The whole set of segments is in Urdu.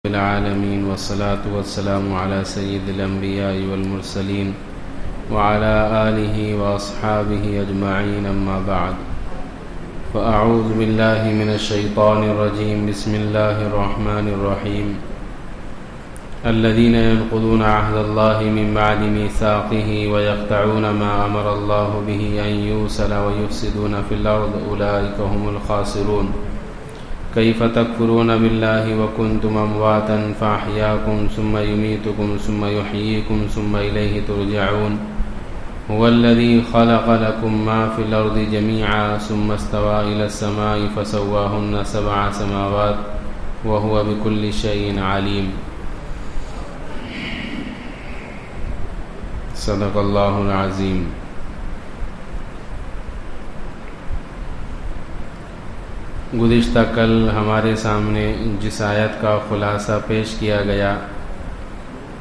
العالمين والصلاة والسلام على سيد الأنبياء والمرسلين وعلى آله وأصحابه أجمعين أما بعد فأعوذ بالله من الشيطان الرجيم بسم الله الرحمن الرحيم الذين ينقضون عهد الله من بعد ميثاقه ويقطعون ما أمر الله به أن يوصل ويفسدون في الأرض أولئك هم الخاسرون كيف تكفرون بالله وكنتم أمواتا فأحياكم ثم يميتكم ثم يحييكم ثم إليه ترجعون هو الذي خلق لكم ما في الأرض جميعا ثم استوى إلى السماء فسواهن 7 سماوات وهو بكل شيء عليم صدق اللہ العظیم۔ گزشتہ کل ہمارے سامنے جس آیت کا خلاصہ پیش کیا گیا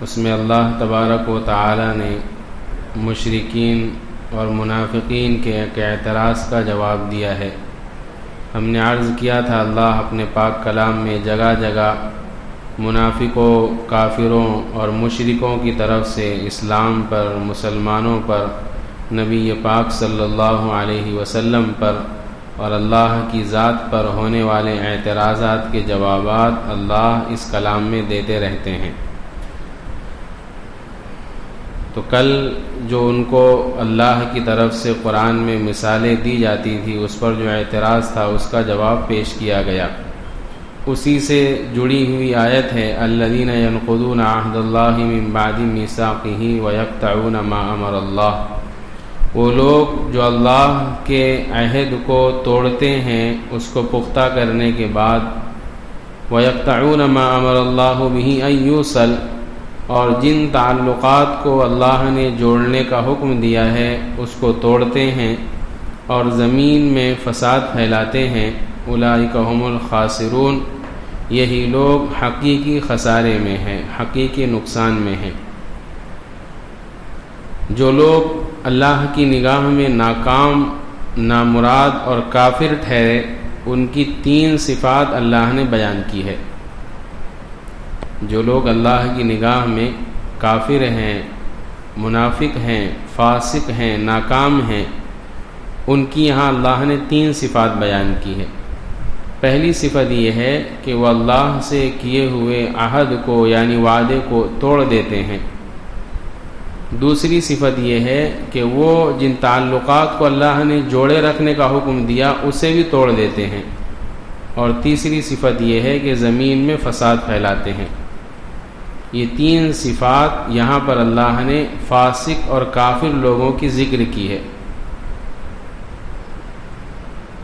اس میں اللہ تبارک و تعالی نے مشرکین اور منافقین کے ایک اعتراض کا جواب دیا ہے۔ ہم نے عرض کیا تھا اللہ اپنے پاک کلام میں جگہ جگہ منافقوں، کافروں اور مشرکوں کی طرف سے اسلام پر، مسلمانوں پر، نبی پاک صلی اللہ علیہ وسلم پر اور اللہ کی ذات پر ہونے والے اعتراضات کے جوابات اللہ اس کلام میں دیتے رہتے ہیں۔ تو کل جو ان کو اللہ کی طرف سے قرآن میں مثالیں دی جاتی تھی اس پر جو اعتراض تھا اس کا جواب پیش کیا گیا۔ اسی سے جڑی ہوئی آیت ہے الذین ینقضون عہد اللہ من بعد میثاقہ ویقطعون ما امر اللہ، وہ لوگ جو اللہ کے عہد کو توڑتے ہیں اس کو پختہ کرنے کے بعد، وَيَقْطَعُونَ مَا أَمَرَ اللَّهُ بِهِ أَن يُوصَلَ، اور جن تعلقات کو اللہ نے جوڑنے کا حکم دیا ہے اس کو توڑتے ہیں اور زمین میں فساد پھیلاتے ہیں، اولئک هم الخاسرون، یہی لوگ حقیقی خسارے میں ہیں، حقیقی نقصان میں ہیں۔ جو لوگ اللہ کی نگاہ میں ناکام، نامراد اور کافر ٹھہرے ان کی 3 صفات اللہ نے بیان کی ہے۔ جو لوگ اللہ کی نگاہ میں کافر ہیں، منافق ہیں، فاسق ہیں، ناکام ہیں، ان کی یہاں اللہ نے 3 صفات بیان کی ہے۔ پہلی صفت یہ ہے کہ وہ اللہ سے کیے ہوئے عہد کو یعنی وعدے کو توڑ دیتے ہیں۔ دوسری صفت یہ ہے کہ وہ جن تعلقات کو اللہ نے جوڑے رکھنے کا حکم دیا اسے بھی توڑ دیتے ہیں۔ اور تیسری صفت یہ ہے کہ زمین میں فساد پھیلاتے ہیں۔ یہ 3 صفات یہاں پر اللہ نے فاسق اور کافر لوگوں کی ذکر کی ہے۔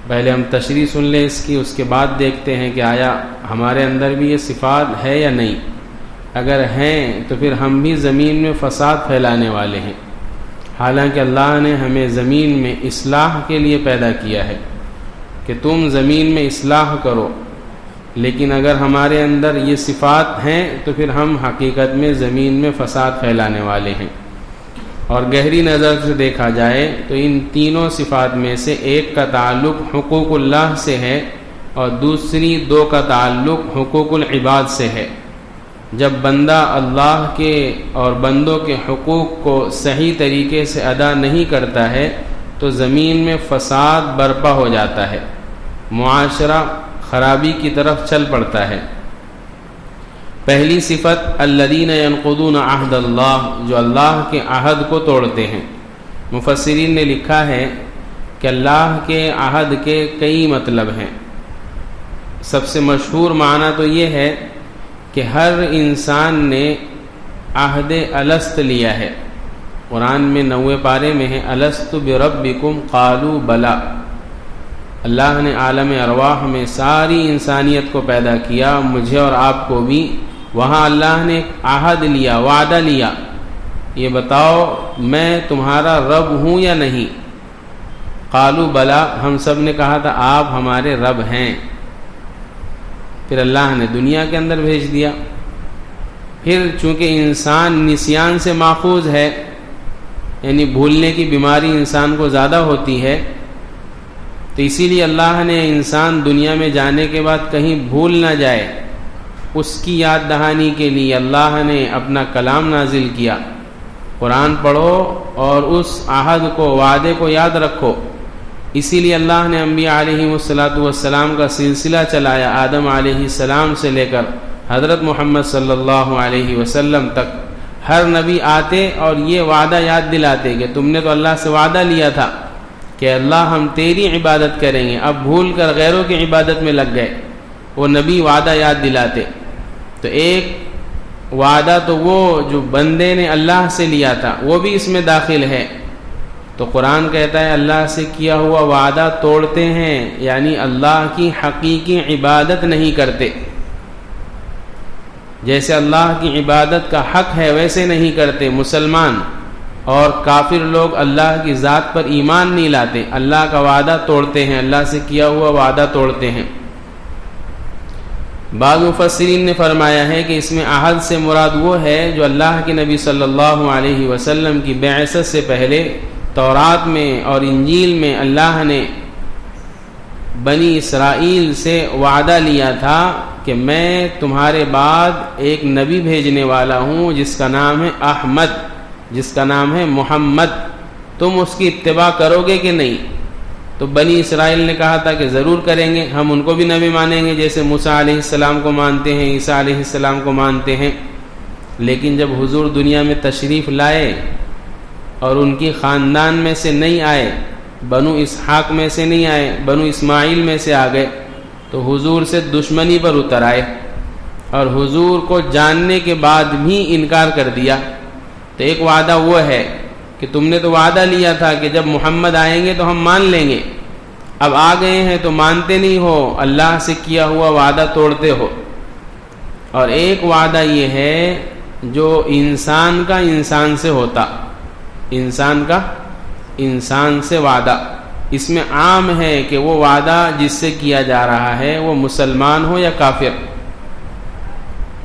پہلے ہم تشریح سن لیں اس کی، اس کے بعد دیکھتے ہیں کہ آیا ہمارے اندر بھی یہ صفات ہے یا نہیں۔ اگر ہیں تو پھر ہم بھی زمین میں فساد پھیلانے والے ہیں، حالانکہ اللہ نے ہمیں زمین میں اصلاح کے لیے پیدا کیا ہے کہ تم زمین میں اصلاح کرو، لیکن اگر ہمارے اندر یہ صفات ہیں تو پھر ہم حقیقت میں زمین میں فساد پھیلانے والے ہیں۔ اور گہری نظر سے دیکھا جائے تو ان تینوں صفات میں سے ایک کا تعلق حقوق اللہ سے ہے اور دوسری 2 کا تعلق حقوق العباد سے ہے۔ جب بندہ اللہ کے اور بندوں کے حقوق کو صحیح طریقے سے ادا نہیں کرتا ہے تو زمین میں فساد برپا ہو جاتا ہے، معاشرہ خرابی کی طرف چل پڑتا ہے۔ پہلی صفت الذین ینقضون عہد اللہ، جو اللہ کے عہد کو توڑتے ہیں۔ مفسرین نے لکھا ہے کہ اللہ کے عہد کے کئی مطلب ہیں۔ سب سے مشہور معنی تو یہ ہے کہ ہر انسان نے عہد الست لیا ہے۔ قرآن میں 9 پارے میں ہے الست بربکم قالوا بلا۔ اللہ نے عالم ارواح میں ساری انسانیت کو پیدا کیا، مجھے اور آپ کو بھی۔ وہاں اللہ نے ایک عہد لیا، وعدہ لیا، یہ بتاؤ میں تمہارا رب ہوں یا نہیں؟ قالوا بلا، ہم سب نے کہا تھا آپ ہمارے رب ہیں۔ پھر اللہ نے دنیا کے اندر بھیج دیا۔ پھر چونکہ انسان نسیان سے ماخوذ ہے، یعنی بھولنے کی بیماری انسان کو زیادہ ہوتی ہے، تو اسی لیے اللہ نے انسان دنیا میں جانے کے بعد کہیں بھول نہ جائے، اس کی یاد دہانی کے لیے اللہ نے اپنا کلام نازل کیا۔ قرآن پڑھو اور اس عہد کو، وعدے کو یاد رکھو۔ اسی لیے اللہ نے انبیاء علیہ والسلام کا سلسلہ چلایا، آدم علیہ السلام سے لے کر حضرت محمد صلی اللہ علیہ وسلم تک۔ ہر نبی آتے اور یہ وعدہ یاد دلاتے کہ تم نے تو اللہ سے وعدہ لیا تھا کہ اللہ ہم تیری عبادت کریں گے، اب بھول کر غیروں کی عبادت میں لگ گئے۔ وہ نبی وعدہ یاد دلاتے۔ تو ایک وعدہ تو وہ جو بندے نے اللہ سے لیا تھا وہ بھی اس میں داخل ہے۔ تو قرآن کہتا ہے اللہ سے کیا ہوا وعدہ توڑتے ہیں، یعنی اللہ کی حقیقی عبادت نہیں کرتے۔ جیسے اللہ کی عبادت کا حق ہے ویسے نہیں کرتے مسلمان، اور کافر لوگ اللہ کی ذات پر ایمان نہیں لاتے، اللہ کا وعدہ توڑتے ہیں، اللہ سے کیا ہوا وعدہ توڑتے ہیں۔ بعض مفسرین نے فرمایا ہے کہ اس میں عہد سے مراد وہ ہے جو اللہ کے نبی صلی اللہ علیہ وسلم کی بعثت سے پہلے تورات میں اور انجیل میں اللہ نے بنی اسرائیل سے وعدہ لیا تھا کہ میں تمہارے بعد ایک نبی بھیجنے والا ہوں جس کا نام ہے احمد، جس کا نام ہے محمد، تم اس کی اتباع کرو گے کہ نہیں؟ تو بنی اسرائیل نے کہا تھا کہ ضرور کریں گے، ہم ان کو بھی نبی مانیں گے جیسے موسیٰ علیہ السلام کو مانتے ہیں، عیسیٰ علیہ السلام کو مانتے ہیں۔ لیکن جب حضور دنیا میں تشریف لائے اور ان کی خاندان میں سے نہیں آئے، بنو اسحاق میں سے نہیں آئے، بنو اسماعیل میں سے آ گئے، تو حضور سے دشمنی پر اتر آئے اور حضور کو جاننے کے بعد بھی انکار کر دیا۔ تو ایک وعدہ وہ ہے کہ تم نے تو وعدہ لیا تھا کہ جب محمد آئیں گے تو ہم مان لیں گے، اب آ گئے ہیں تو مانتے نہیں ہو، اللہ سے کیا ہوا وعدہ توڑتے ہو۔ اور ایک وعدہ یہ ہے جو انسان کا انسان سے ہوتا، انسان کا انسان سے وعدہ، اس میں عام ہے کہ وہ وعدہ جس سے کیا جا رہا ہے وہ مسلمان ہو یا کافر،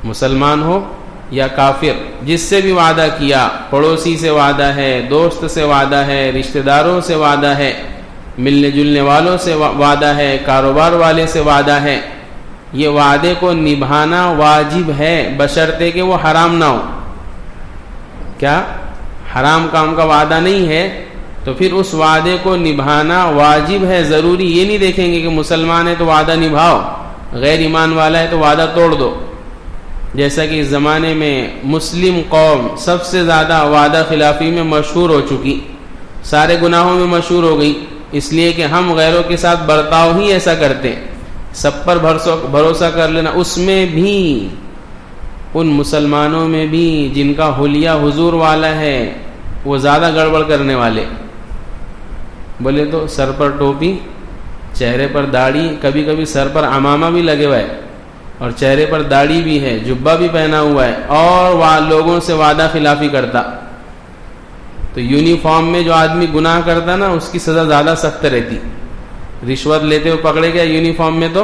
مسلمان ہو یا کافر، جس سے بھی وعدہ کیا، پڑوسی سے وعدہ ہے، دوست سے وعدہ ہے، رشتہ داروں سے وعدہ ہے، ملنے جلنے والوں سے وعدہ ہے، کاروبار والے سے وعدہ ہے، یہ وعدے کو نبھانا واجب ہے بشرطے کہ وہ حرام نہ ہو۔ کیا حرام کام کا وعدہ نہیں ہے تو پھر اس وعدے کو نبھانا واجب ہے، ضروری۔ یہ نہیں دیکھیں گے کہ مسلمان ہے تو وعدہ نبھاؤ، غیر ایمان والا ہے تو وعدہ توڑ دو۔ جیسا کہ اس زمانے میں مسلم قوم سب سے زیادہ وعدہ خلافی میں مشہور ہو چکی، سارے گناہوں میں مشہور ہو گئی، اس لیے کہ ہم غیروں کے ساتھ برتاؤ ہی ایسا کرتے، سب پر بھروسہ کر لینا۔ اس میں بھی، ان مسلمانوں میں بھی جن کا حلیہ حضور والا ہے وہ زیادہ گڑبڑ کرنے والے، بولے تو سر پر ٹوپی، چہرے پر داڑھی، کبھی کبھی سر پر عمامہ بھی لگے ہوا ہے اور چہرے پر داڑھی بھی ہے، جبہ بھی پہنا ہوا ہے، اور لوگوں سے وعدہ خلافی کرتا۔ تو یونیفارم میں جو آدمی گناہ کرتا نا اس کی سزا زیادہ سخت رہتی، رشوت لیتے ہوئے پکڑے گیا یونیفارم میں تو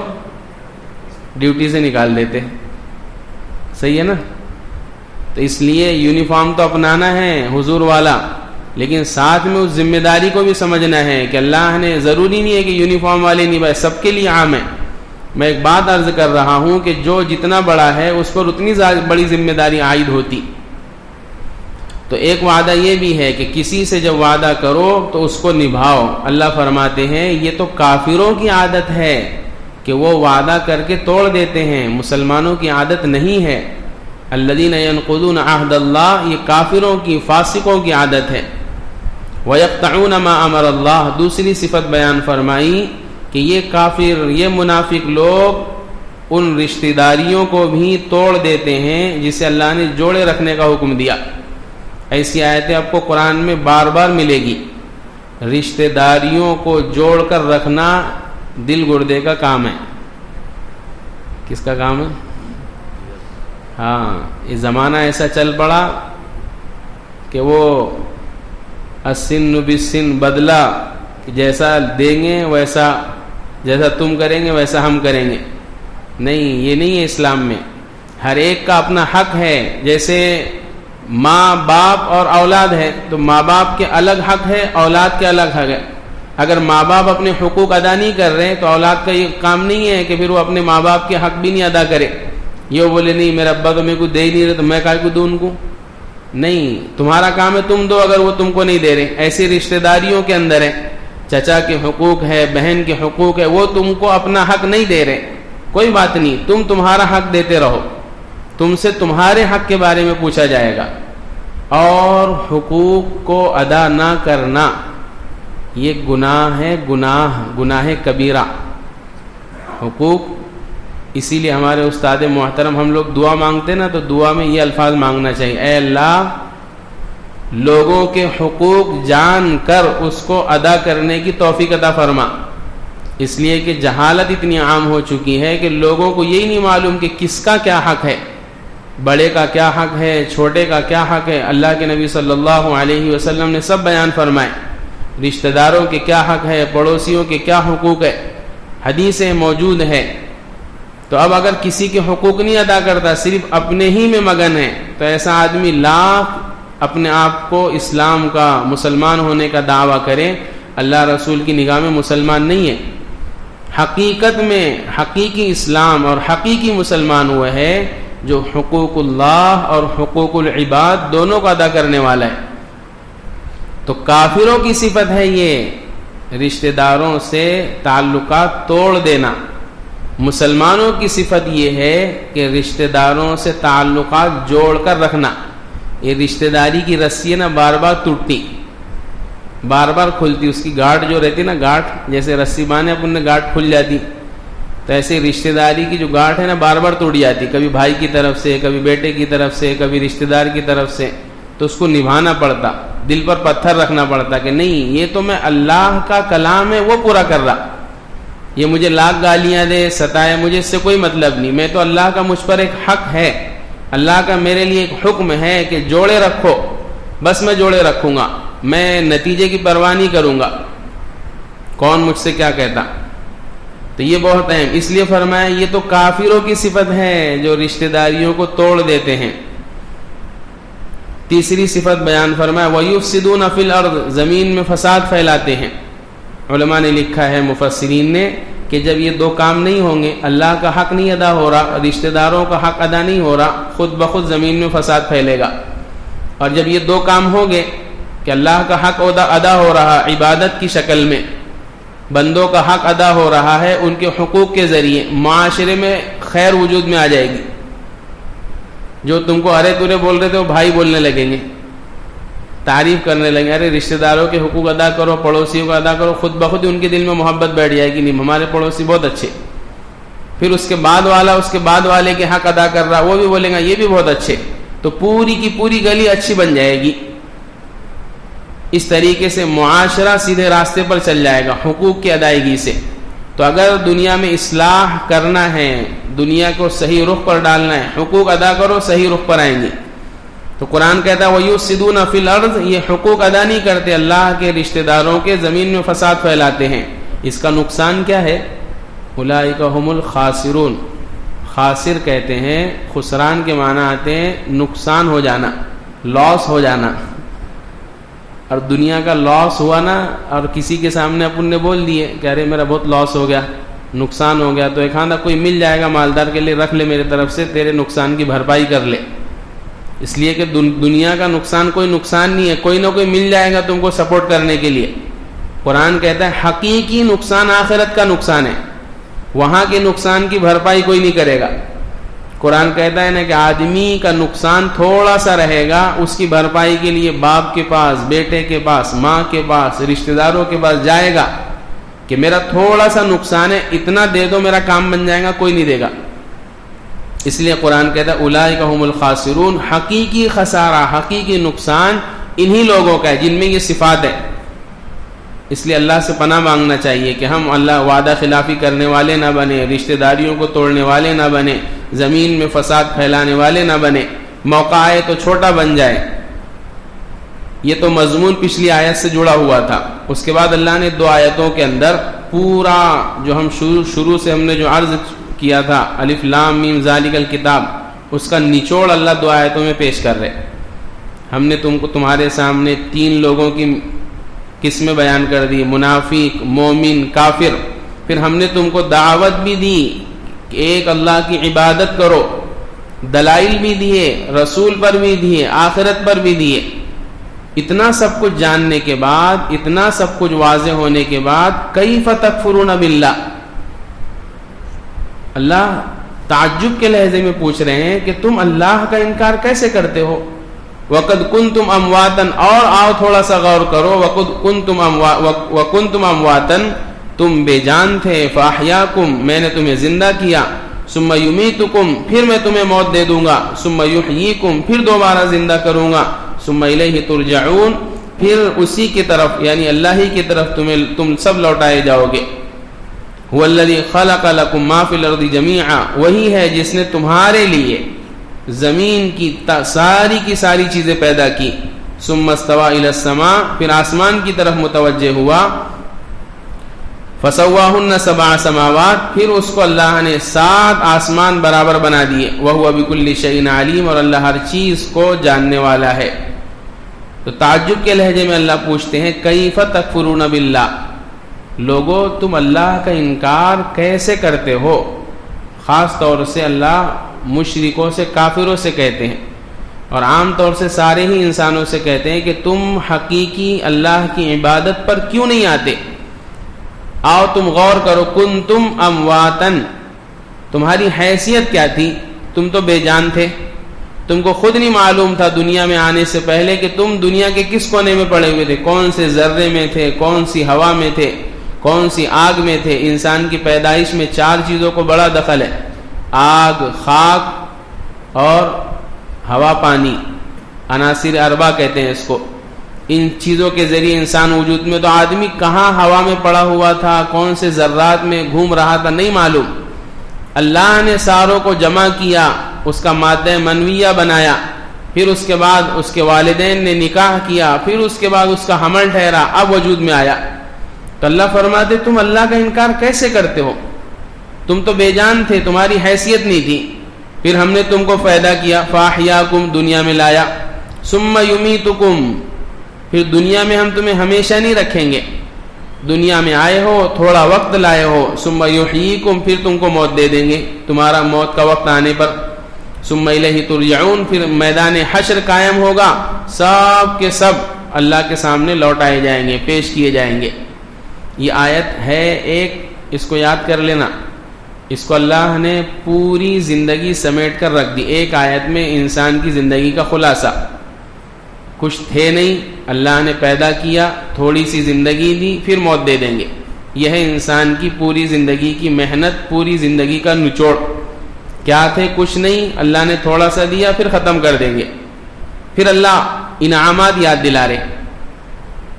ڈیوٹی سے نکال دیتے، صحیح ہے نا؟ تو اس لیے یونیفارم تو اپنانا ہے حضور والا، لیکن ساتھ میں اس ذمہ داری کو بھی سمجھنا ہے کہ اللہ نے، ضروری نہیں ہے کہ یونیفارم والے نبھائے، سب کے لیے عام ہے۔ میں ایک بات عرض کر رہا ہوں کہ جو جتنا بڑا ہے اس پر اتنی بڑی ذمہ داری عائد ہوتی۔ تو ایک وعدہ یہ بھی ہے کہ کسی سے جب وعدہ کرو تو اس کو نبھاؤ۔ اللہ فرماتے ہیں یہ تو کافروں کی عادت ہے کہ وہ وعدہ کر کے توڑ دیتے ہیں، مسلمانوں کی عادت نہیں ہے۔ الذین ینقضون عہد اللہ، یہ کافروں کی، فاسقوں کی عادت ہے۔ وَيَقْطَعُونَ مَا أَمَرَ اللَّهُ، دوسری صفت بیان فرمائی کہ یہ کافر، یہ منافق لوگ ان رشتہ داریوں کو بھی توڑ دیتے ہیں جسے اللہ نے جوڑے رکھنے کا حکم دیا۔ ایسی آیتیں آپ کو قرآن میں بار بار ملے گی۔ رشتہ داریوں کو جوڑ کر رکھنا دل گردے کا کام ہے۔ کس کا کام ہے؟ ہاں، یہ زمانہ ایسا چل پڑا کہ وہ السن بالسن بدلہ، جیسا دیں گے ویسا، جیسا تم کریں گے ویسا ہم کریں گے۔ نہیں، یہ نہیں ہے اسلام میں۔ ہر ایک کا اپنا حق ہے۔ جیسے ماں باپ اور اولاد ہے تو ماں باپ کے الگ حق ہے، اولاد کے الگ حق ہے۔ اگر ماں باپ اپنے حقوق ادا نہیں کر رہے تو اولاد کا یہ کام نہیں ہے کہ پھر وہ اپنے ماں باپ کے حق بھی نہیں ادا کرے۔ یہ بولے نہیں میرا ابا تو میرے کو دے ہی نہیں رہے تو میں کائے کو دوں ان کو؟ نہیں، تمہارا کام ہے تم دو اگر وہ تم کو نہیں دے رہے. ایسی رشتہ داریوں کے اندر ہے، چچا کے حقوق ہے، بہن کے حقوق ہے، وہ تم کو اپنا حق نہیں دے رہے، کوئی بات نہیں، تم تمہارا حق دیتے رہو، تم سے تمہارے حق کے بارے میں پوچھا جائے گا. اور حقوق کو ادا نہ کرنا یہ گناہ ہے، گناہ کبیرہ. حقوق، اسی لیے ہمارے استاد محترم ہم لوگ دعا مانگتے نا تو دعا میں یہ الفاظ مانگنا چاہیے، اے اللہ لوگوں کے حقوق جان کر اس کو ادا کرنے کی توفیق عطا فرما. اس لیے کہ جہالت اتنی عام ہو چکی ہے کہ لوگوں کو یہی نہیں معلوم کہ کس کا کیا حق ہے، بڑے کا کیا حق ہے، چھوٹے کا کیا حق ہے. اللہ کے نبی صلی اللہ علیہ وسلم نے سب بیان فرمائے، رشتہ داروں کے کیا حق ہے، پڑوسیوں کے کیا حقوق ہے، حدیثیں موجود ہے. تو اب اگر کسی کے حقوق نہیں ادا کرتا، صرف اپنے ہی میں مگن ہے، تو ایسا آدمی لاکھ اپنے آپ کو اسلام کا، مسلمان ہونے کا دعویٰ کرے، اللہ رسول کی نگاہ میں مسلمان نہیں ہے. حقیقت میں حقیقی اسلام اور حقیقی مسلمان ہوا ہے جو حقوق اللہ اور حقوق العباد دونوں کو ادا کرنے والا ہے. تو کافروں کی صفت ہے یہ رشتہ داروں سے تعلقات توڑ دینا. مسلمانوں کی صفت یہ ہے کہ رشتہ داروں سے تعلقات جوڑ کر رکھنا. یہ رشتہ داری کی رسی ہے نا، بار بار ٹوٹتی، بار بار کھلتی، اس کی گاٹھ جو رہتی نا، گاٹھ جیسے رسی باندھے اپن نے گاٹھ کھل جاتی، تو ایسے رشتہ داری کی جو گاٹھ ہے نا بار بار ٹوٹ جاتی، کبھی بھائی کی طرف سے، کبھی بیٹے کی طرف سے، کبھی رشتہ دار کی طرف سے. تو اس کو نبھانا پڑتا، دل پر پتھر رکھنا پڑتا کہ نہیں یہ تو میں اللہ کا کلام ہے وہ پورا کر رہا، یہ مجھے لاکھ گالیاں دے ستائے مجھے اس سے کوئی مطلب نہیں، میں تو اللہ کا مجھ پر ایک حق ہے، اللہ کا میرے لیے ایک حکم ہے کہ جوڑے رکھو، بس میں جوڑے رکھوں گا، میں نتیجے کی پرواہ نہیں کروں گا، کون مجھ سے کیا کہتا. تو یہ بہت اہم، اس لیے فرمایا یہ تو کافروں کی صفت ہے جو رشتہ داریوں کو توڑ دیتے ہیں. تیسری صفت بیان فرمایا وَيُفْسِدُونَ فِي الْأَرْضِ، زمین میں فساد پھیلاتے ہیں. علماء نے لکھا ہے، مفسرین نے، کہ جب یہ دو کام نہیں ہوں گے، اللہ کا حق نہیں ادا ہو رہا، رشتہ داروں کا حق ادا نہیں ہو رہا، خود بخود زمین میں فساد پھیلے گا. اور جب یہ دو کام ہوں گے کہ اللہ کا حق ادا ہو رہا عبادت کی شکل میں، بندوں کا حق ادا ہو رہا ہے ان کے حقوق کے ذریعے، معاشرے میں خیر وجود میں آ جائے گی. جو تم کو ارے تورے بول رہے تھے وہ بھائی بولنے لگیں گے، تعریف کرنے لگیں، ارے رشتہ داروں کے حقوق ادا کرو، پڑوسیوں کو ادا کرو، خود بخود ان کے دل میں محبت بیٹھ جائے گی، نہیں ہمارے پڑوسی بہت اچھے. پھر اس کے بعد والا اس کے بعد والے کے حق ادا کر رہا، وہ بھی بولیں گا یہ بھی بہت اچھے، تو پوری کی پوری گلی اچھی بن جائے گی. اس طریقے سے معاشرہ سیدھے راستے پر چل جائے گا حقوق کی ادائیگی سے. تو اگر دنیا میں اصلاح کرنا ہے، دنیا کو صحیح رخ پر ڈالنا ہے، حقوق ادا کرو، صحیح رخ پر آئیں گے. تو قرآن کہتا ہے وَيُفْسِدُونَ فِي الْأَرْضِ، یہ حقوق ادا نہیں کرتے اللہ کے رشتہ داروں کے، زمین میں فساد پھیلاتے ہیں. اس کا نقصان کیا ہے؟ اولئک هم الخاسرون. خاسر کہتے ہیں، خسران کے معنی آتے ہیں نقصان ہو جانا، لاس ہو جانا. اور دنیا کا لاس ہوا نا، اور کسی کے سامنے اپن نے بول دیے کہ ارے میرا بہت لاس ہو گیا، نقصان ہو گیا، تو ایک آدھا کوئی مل جائے گا مالدار کے لیے، رکھ لے میرے طرف سے، تیرے نقصان کی بھرپائی کر لے. اس لیے کہ دنیا کا نقصان کوئی نقصان نہیں ہے، کوئی نہ کوئی مل جائے گا تم کو سپورٹ کرنے کے لیے. قرآن کہتا ہے حقیقی نقصان آخرت کا نقصان ہے، وہاں کے نقصان کی بھرپائی کوئی نہیں کرے گا. قرآن کہتا ہے نا کہ آدمی کا نقصان تھوڑا سا رہے گا، اس کی بھرپائی کے لیے باپ کے پاس، بیٹے کے پاس، ماں کے پاس، رشتہ داروں کے پاس جائے گا کہ میرا تھوڑا سا نقصان ہے، اتنا دے دو میرا کام بن جائے گا، کوئی نہیں دے گا. اس لیے قرآن کہتا ہے اولئک هم الخاسرون، حقیقی خسارہ، حقیقی نقصان انہی لوگوں کا ہے جن میں یہ صفات ہے. اس لیے اللہ سے پناہ مانگنا چاہیے کہ ہم اللہ وعدہ خلافی کرنے والے نہ بنے، رشتہ داریوں کو توڑنے والے نہ بنے، زمین میں فساد پھیلانے والے نہ بنے. موقع آئے تو چھوٹا بن جائے. یہ تو مضمون پچھلی آیت سے جڑا ہوا تھا. اس کے بعد اللہ نے دو آیتوں کے اندر پورا جو ہم شروع سے ہم نے جو عرض کیا تھا الف لام میم ذالک الکتاب، اس کا نچوڑ اللہ دو آیتوں میں پیش کر رہے. ہم نے تم کو تمہارے سامنے تین لوگوں کی قسمیں بیان کر دی، منافق، مومن، کافر. پھر ہم نے تم کو دعوت بھی دی کہ ایک اللہ کی عبادت کرو، دلائل بھی دیے، رسول پر بھی دیے، آخرت پر بھی دیے. اتنا سب کچھ جاننے کے بعد، اتنا سب کچھ واضح ہونے کے بعد کیف تکفرون باللہ، اللہ تعجب کے لہجے میں پوچھ رہے ہیں کہ تم اللہ کا انکار کیسے کرتے ہو. وقد کنتم امواتا، اور آؤ تھوڑا سا غور کرو، وکنتم امواتا، تم بے جان تھے، فاحیاکم، میں نے تمہیں زندہ کیا، ثم یمیتکم، پھر میں تمہیں موت دے دوں گا، ثم یحییکم، پھر دوبارہ زندہ کروں گا، ثم الیہ ترجعون، پھر اسی کی طرف یعنی اللہ ہی کی طرف تم سب لوٹائے جاؤ گے. هو الذی خلق لکم ما فی الارض جمیعا، وہی ہے جس نے تمہارے لیے زمین کی ساری چیزیں پیدا کی. ثم استوى الی السماء، پھر آسمان کی طرف متوجہ ہوا. فسواہن سبع سماوات، پھر اس کو اللہ نے 7 آسمان برابر بنا دیے. وہو بکل شیء علیم، اور اللہ ہر چیز کو جاننے والا ہے. تو تعجب کے لہجے میں اللہ پوچھتے ہیں کیف تکفرون باللہ، لوگو تم اللہ کا انکار کیسے کرتے ہو. خاص طور سے اللہ مشرکوں سے، کافروں سے کہتے ہیں، اور عام طور سے سارے ہی انسانوں سے کہتے ہیں کہ تم حقیقی اللہ کی عبادت پر کیوں نہیں آتے. آؤ تم غور کرو، کنتم امواتن، تمہاری حیثیت کیا تھی؟ تم تو بے جان تھے، تم کو خود نہیں معلوم تھا دنیا میں آنے سے پہلے کہ تم دنیا کے کس کونے میں پڑے ہوئے تھے، کون سے ذرے میں تھے، کون سی ہوا میں تھے، کون سی آگ میں تھے. انسان کی پیدائش میں 4 چیزوں کو بڑا دخل ہے، آگ، خاک اور ہوا پانی، عناصر اربع کہتے ہیں اس کو. ان چیزوں کے ذریعے انسان وجود میں، تو آدمی کہاں ہوا میں پڑا ہوا تھا، کون سے ذرات میں گھوم رہا تھا، نہیں معلوم. اللہ نے ساروں کو جمع کیا، اس کا مادہ منویہ بنایا، پھر اس کے بعد اس کے والدین نے نکاح کیا، پھر اس کے بعد اس کا حمل ٹھہرا، اب وجود میں آیا. تو اللہ فرماتے تم اللہ کا انکار کیسے کرتے ہو؟ تم تو بے جان تھے، تمہاری حیثیت نہیں تھی، پھر ہم نے تم کو پیدا کیا، فاحیاکم، دنیا میں لایا، ثم یمیتکم، پھر دنیا میں ہم تمہیں ہمیشہ نہیں رکھیں گے، دنیا میں آئے ہو، تھوڑا وقت لائے ہو، ثم یحییکم، پھر تم کو موت دے دیں گے تمہارا موت کا وقت آنے پر، ثم الیہ ترجعون، پھر میدان حشر قائم ہوگا، سب کے سب اللہ کے سامنے لوٹائے جائیں گے، پیش کیے جائیں گے. یہ آیت ہے ایک، اس کو یاد کر لینا، اس کو اللہ نے پوری زندگی سمیٹ کر رکھ دی ایک آیت میں. انسان کی زندگی کا خلاصہ، کچھ تھے نہیں، اللہ نے پیدا کیا، تھوڑی سی زندگی دی، پھر موت دے دیں گے. یہ ہے انسان کی پوری زندگی کی محنت، پوری زندگی کا نچوڑ. کیا تھے؟ کچھ نہیں، اللہ نے تھوڑا سا دیا، پھر ختم کر دیں گے. پھر اللہ انعامات یاد دلا رہے.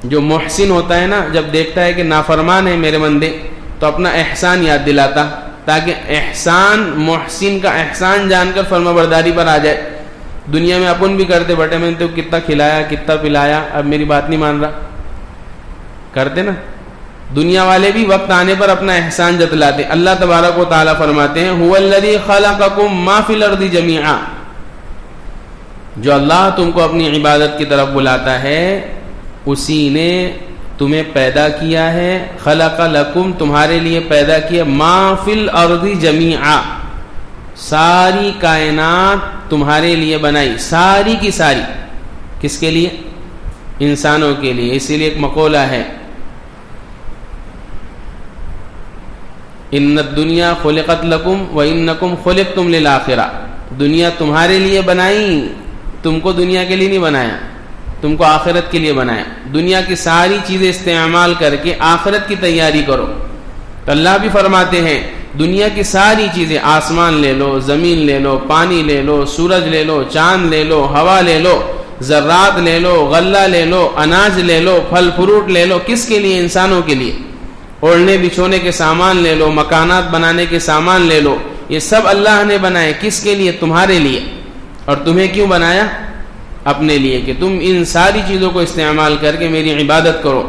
جو محسن ہوتا ہے نا، جب دیکھتا ہے کہ نافرمان ہے میرے بندے، تو اپنا احسان یاد دلاتا، تاکہ احسان، محسن کا احسان جان کر فرما برداری پر آ جائے. دنیا میں اپن بھی کرتے، بٹے میں نے تو کتنا کھلایا، کتنا پلایا، اب میری بات نہیں مان رہا، کرتے نا. دنیا والے بھی وقت آنے پر اپنا احسان جتلاتے. اللہ تبارک و تعالیٰ فرماتے ہیں هو الذی خلقکم ما فی الارض جمیعا، جو اللہ تم کو اپنی عبادت کی طرف بلاتا ہے اسی نے تمہیں پیدا کیا ہے. خلق لکم، تمہارے لیے پیدا کیا، ما فی الارض جمیعا، ساری کائنات تمہارے لیے بنائی، ساری کی ساری. کس کے لیے؟ انسانوں کے لیے. اسی لیے ایک مقولہ ہے، ان الدنیا خلقت لکم وانکم خلقتم للآخرہ. دنیا تمہارے لیے بنائی، تم کو دنیا کے لیے نہیں بنایا، تم کو آخرت کے لیے بنایا. دنیا کی ساری چیزیں استعمال کر کے آخرت کی تیاری کرو. تو اللہ بھی فرماتے ہیں دنیا کی ساری چیزیں، آسمان لے لو، زمین لے لو، پانی لے لو، سورج لے لو، چاند لے لو، ہوا لے لو، ذرات لے لو، غلہ لے لو، اناج لے لو، پھل فروٹ لے لو. کس کے لیے؟ انسانوں کے لیے. اوڑھنے بچھونے کے سامان لے لو، مکانات بنانے کے سامان لے لو، یہ سب اللہ نے بنائے. کس کے لیے؟ تمہارے لیے. اور تمہیں کیوں بنایا؟ اپنے لیے، کہ تم ان ساری چیزوں کو استعمال کر کے میری عبادت کرو.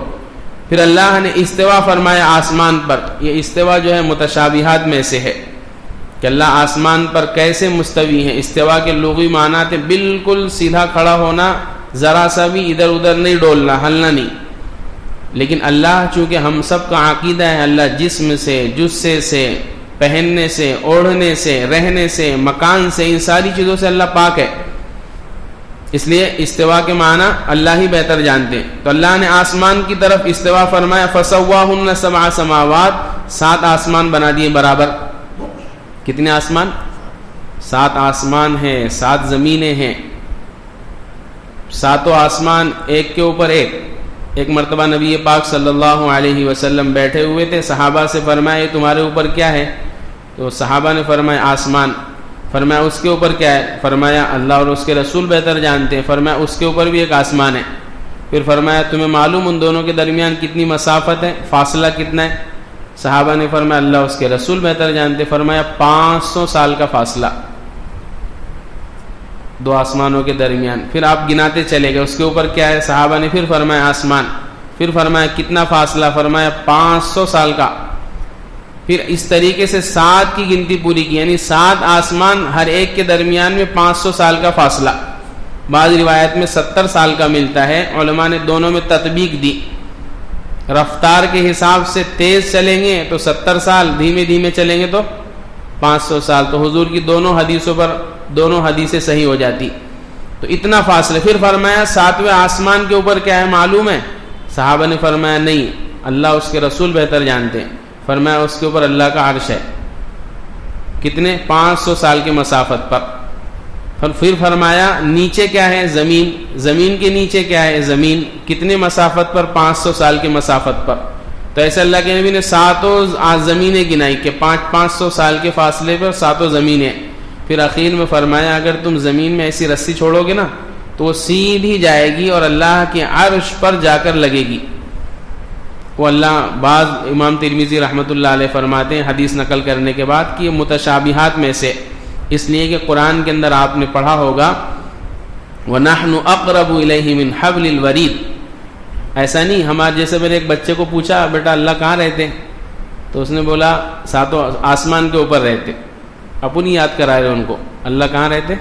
پھر اللہ نے استوا فرمایا آسمان پر. یہ استوا جو ہے متشابہات میں سے ہے کہ اللہ آسمان پر کیسے مستوی ہے. استوا کے لغوی معنی تھے بالکل سیدھا کھڑا ہونا، ذرا سا بھی ادھر ادھر نہیں ڈولنا، ہلنا نہیں. لیکن اللہ چونکہ ہم سب کا عقیدہ ہے اللہ جسم سے، جثے سے، پہننے سے، اوڑھنے سے، رہنے سے، مکان سے، ان ساری چیزوں سے اللہ پاک ہے. اس لیے استوا کے معنی اللہ ہی بہتر جانتے ہیں. تو اللہ نے آسمان کی طرف استوا فرمایا، فسواہن سبع سماوات، 7 آسمان بنا دیے برابر. کتنے آسمان؟ 7 آسمان ہیں، 7 زمینیں ہیں. 7 آسمان ایک کے اوپر ایک مرتبہ نبی پاک صلی اللہ علیہ وسلم بیٹھے ہوئے تھے، صحابہ سے فرمایا یہ تمہارے اوپر کیا ہے؟ تو صحابہ نے فرمایا آسمان. فرمایا اس کے اوپر کیا ہے؟ فرمایا اللہ اور اس کے رسول بہتر جانتے ہیں. فرمایا اس کے اوپر بھی ایک آسمان ہے. پھر فرمایا تمہیں معلوم ان دونوں کے درمیان کتنی مسافت ہے، فاصلہ کتنا ہے؟ صحابہ نے فرمایا اللہ اس کے رسول بہتر جانتے. فرمایا 500 سال کا فاصلہ 2 آسمانوں کے درمیان. پھر آپ گناتے چلے گئے اس کے اوپر کیا ہے؟ صحابہ نے پھر فرمایا آسمان. پھر فرمایا کتنا فاصلہ؟ فرمایا 500 سال کا. پھر اس طریقے سے 7 کی گنتی پوری کی، یعنی 7 آسمان ہر ایک کے درمیان میں 500 سال کا فاصلہ. بعض روایت میں 70 سال کا ملتا ہے. علماء نے دونوں میں تطبیق دی. رفتار کے حساب سے تیز چلیں گے تو 70 سال، دھیمے دھیمے چلیں گے تو 500 سال. تو حضور کی دونوں حدیثوں پر دونوں حدیثیں صحیح ہو جاتی. تو اتنا فاصلہ. پھر فرمایا 7ویں آسمان کے اوپر کیا ہے معلوم ہے؟ صحابہ نے فرمایا نہیں، اللہ اس کے رسول بہتر جانتے ہیں. فرمایا اس کے اوپر اللہ کا عرش ہے. کتنے؟ 500 سال کی مسافت پر. پھر فرمایا نیچے کیا ہے؟ زمین. زمین کے نیچے کیا ہے؟ زمین. کتنے مسافت پر؟ 500 سال کی مسافت پر. تو ایسے اللہ کے نبی نے 7 زمینیں گنائی کہ 500 سال کے فاصلے پر 7 زمینیں. پھر اخیر میں فرمایا اگر تم زمین میں ایسی رسی چھوڑو گے نا تو وہ سیدھی جائے گی اور اللہ کے عرش پر جا کر لگے گی. وہ اللہ، بعض امام ترمذی رحمۃ اللہ علیہ فرماتے ہیں حدیث نقل کرنے کے بعد کہ یہ متشابہات میں سے، اس لیے کہ قرآن کے اندر آپ نے پڑھا ہوگا وَنَحْنُ أَقْرَبُ إِلَيْهِ مِنْ حَبْلِ الْوَرِيدِ. ایسا نہیں ہمارے جیسے میرے ایک بچے کو پوچھا بیٹا اللہ کہاں رہتے ہیں تو اس نے بولا 7 آسمان کے اوپر رہتے. اپنی یاد کرا رہے ان کو اللہ کہاں رہتے؟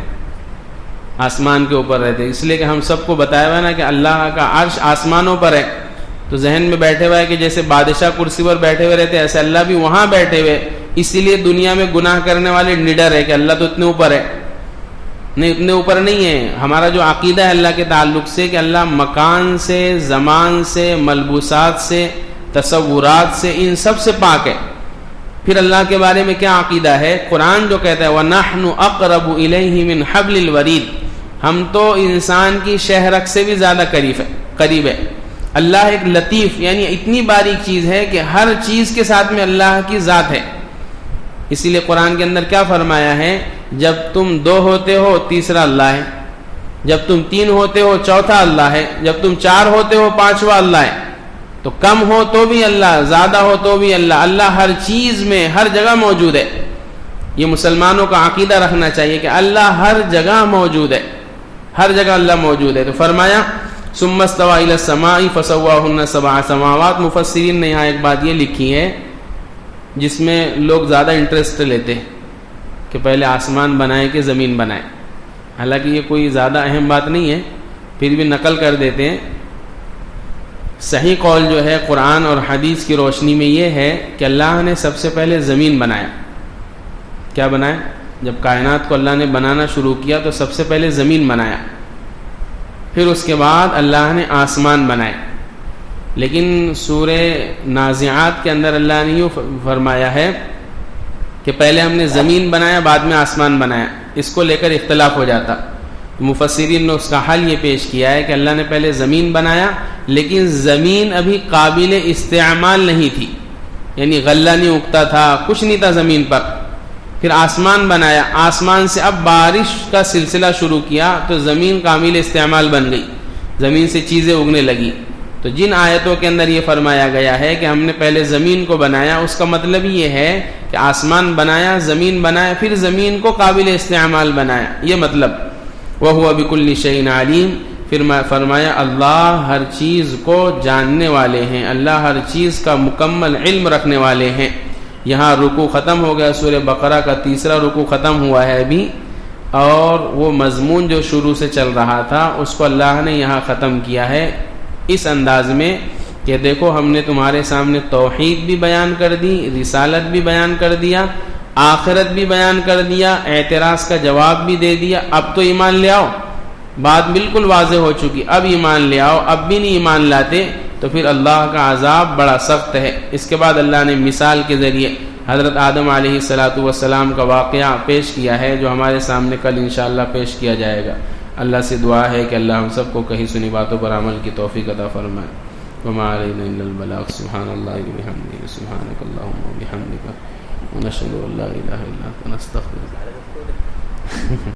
آسمان کے اوپر رہتے. اس لیے کہ ہم سب کو بتایا ہوا ہے نا کہ اللہ کا عرش آسمانوں پر ہے. تو ذہن میں بیٹھے ہوا ہے کہ جیسے بادشاہ کرسی پر بیٹھے ہوئے رہتے ایسے اللہ بھی وہاں بیٹھے ہوئے. اسی لیے دنیا میں گناہ کرنے والے نڈر ہے کہ اللہ تو اتنے اوپر ہے. نہیں، اتنے اوپر نہیں ہے. ہمارا جو عقیدہ ہے اللہ کے تعلق سے کہ اللہ مکان سے، زمان سے، ملبوسات سے، تصورات سے، ان سب سے پاک ہے. پھر اللہ کے بارے میں کیا عقیدہ ہے؟ قرآن جو کہتا ہے وَنَحْنُ أَقْرَبُ إِلَيْهِ مِنْ حَبْلِ الْوَرِيدِ، ہم تو انسان کی شہرک سے بھی زیادہ قریب ہے. اللہ ایک لطیف، یعنی اتنی باریک چیز ہے کہ ہر چیز کے ساتھ میں اللہ کی ذات ہے. اسی لیے قرآن کے اندر کیا فرمایا ہے؟ جب تم 2 ہوتے ہو تیسرا اللہ ہے، جب تم 3 ہوتے ہو چوتھا اللہ ہے، جب تم 4 ہوتے ہو 5واں اللہ ہے. تو کم ہو تو بھی اللہ، زیادہ ہو تو بھی اللہ. اللہ ہر چیز میں ہر جگہ موجود ہے. یہ مسلمانوں کا عقیدہ رکھنا چاہیے کہ اللہ ہر جگہ موجود ہے، ہر جگہ اللہ موجود ہے. تو فرمایا ثم استوى الى السماء فسواهن 7 سماوات. مفسرین نے یہاں ایک بات یہ لکھی ہے جس میں لوگ زیادہ انٹرسٹ لیتے ہیں کہ پہلے آسمان بنائے کہ زمین بنائے. حالانکہ یہ کوئی زیادہ اہم بات نہیں ہے، پھر بھی نقل کر دیتے ہیں. صحیح قول جو ہے قرآن اور حدیث کی روشنی میں یہ ہے کہ اللہ نے سب سے پہلے زمین بنایا. کیا بنایا؟ جب کائنات کو اللہ نے بنانا شروع کیا تو سب سے پہلے زمین بنایا، پھر اس کے بعد اللہ نے آسمان بنائے. لیکن سورہ نازعات کے اندر اللہ نے یوں فرمایا ہے کہ پہلے ہم نے زمین بنایا بعد میں آسمان بنایا. اس کو لے کر اختلاف ہو جاتا. مفسرین نے اس کا حل یہ پیش کیا ہے کہ اللہ نے پہلے زمین بنایا لیکن زمین ابھی قابل استعمال نہیں تھی، یعنی غلہ نہیں اگتا تھا، کچھ نہیں تھا زمین پر. پھر آسمان بنایا، آسمان سے اب بارش کا سلسلہ شروع کیا تو زمین کامل استعمال بن گئی، زمین سے چیزیں اگنے لگی. تو جن آیتوں کے اندر یہ فرمایا گیا ہے کہ ہم نے پہلے زمین کو بنایا، اس کا مطلب یہ ہے کہ آسمان بنایا، زمین بنایا، پھر زمین کو قابل استعمال بنایا. یہ مطلب وَهُوَ بِكُلِّ شَيْءٍ عَلِيمٌ. پھر فرمایا اللہ ہر چیز کو جاننے والے ہیں، اللہ ہر چیز کا مکمل علم رکھنے والے ہیں. یہاں رکوع ختم ہو گیا، سورہ بقرہ کا 3را رکوع ختم ہوا ہے ابھی، اور وہ مضمون جو شروع سے چل رہا تھا اس کو اللہ نے یہاں ختم کیا ہے اس انداز میں کہ دیکھو ہم نے تمہارے سامنے توحید بھی بیان کر دی، رسالت بھی بیان کر دیا، آخرت بھی بیان کر دیا، اعتراض کا جواب بھی دے دیا، اب تو ایمان لے آؤ، بات بالکل واضح ہو چکی، اب ایمان لے آؤ، اب بھی نہیں ایمان لاتے تو پھر اللہ کا عذاب بڑا سخت ہے۔ اس کے بعد اللہ نے مثال کے ذریعے حضرت آدم علیہ السلام کا واقعہ پیش کیا ہے، جو ہمارے سامنے کل انشاءاللہ پیش کیا جائے گا۔ اللہ سے دعا ہے کہ اللہ ہم سب کو کہیں سنی باتوں پر عمل کی توفیق عطا فرمائے۔ وما علینا الا البلاغ، سبحان اللہ وبحمدہ، سبحانک اللہم وبحمدک، ونشہد ان لا الہ الا انت، نستغفرک۔